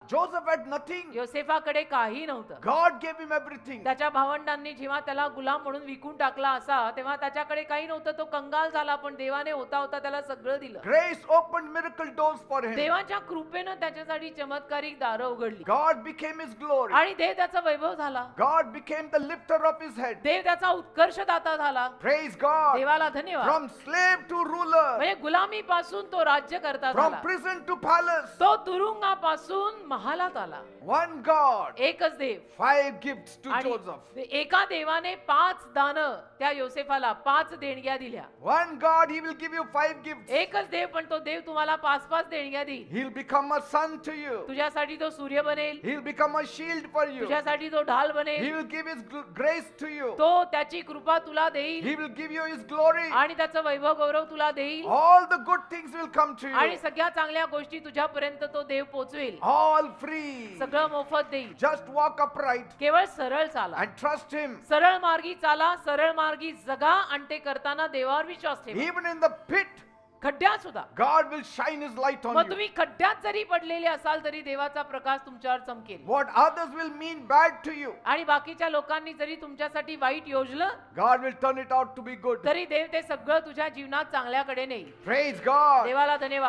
Joseph had nothing. योसेफाकडे काही नव्हतं. God gave him everything. त्याच्या भावंडांनी जेव्हा त्याला गुलाम म्हणून विकून टाकला असा, तेव्हा त्याच्याकडे काही नव्हतं. तो कंगाल झाला, पण देवाने होता होता त्याला सगळं दिलं. Grace opened miracle doors for him. देवाच्या कृपेनं त्याच्यासाठी चमत्कारिक दारं उघडली God became his glory. आणि देव त्याचा वैभव झाला. God became the lifter of his head. देव त्याचा उत्कर्षदाता झाला. Praise God. देवाला धन्यवाद. From slave to ruler. म्हणजे गुलामीपासून तो राज्यकर्ता From झाला. prison to palace. तो तुरुंगापासून महालात आला. One God. एकच देव. 5 gifts to आणि Joseph. एका देवाने 5 दानं त्या योसेफाला 5 देणग्या दिल्या. One God, he will give you 5 gifts. एकच देव, पण तो देव तुम्हाला 5 देणग्या देईल. He'll become a sun to you. तुझ्यासाठी तो सूर्य बनेल. He'll become a shield for you. तुझ्यासाठी तो ढाल He बनेल. will give his grace to you. तो त्याची कृपा तुला देईल He will give you his glory. आणि त्याचं वैभव गौरव तुला देईल. All the good things will come to आणि you. सगळ्या चांगल्या गोष्टी तुझ्यापर्यंत तो देव पोचवेल. All free. सगळं मोफत देईल. Just walk upright केवळ सरळ चाला. and trust him. सरळ मार्गी चाला, सरळ मार्गी जगा आणि ते करताना देवावर विश्वास ठेवा. Even in the pit, खड्ड्यात सुद्धा God will shine his light on मग you. तुम्ही खड्ड्यात जरी पडलेले असाल तरी देवाचा प्रकाश तुमच्यावर चमकेल. What others will mean bad to you, आणि बाकीच्या लोकांनी जरी तुमच्यासाठी वाईट योजलं God will turn it out to be good. तरी देव ते सगळं तुझ्या जीवनात चांगल्याकडे नेईल. Praise God. देवाला धन्यवाद.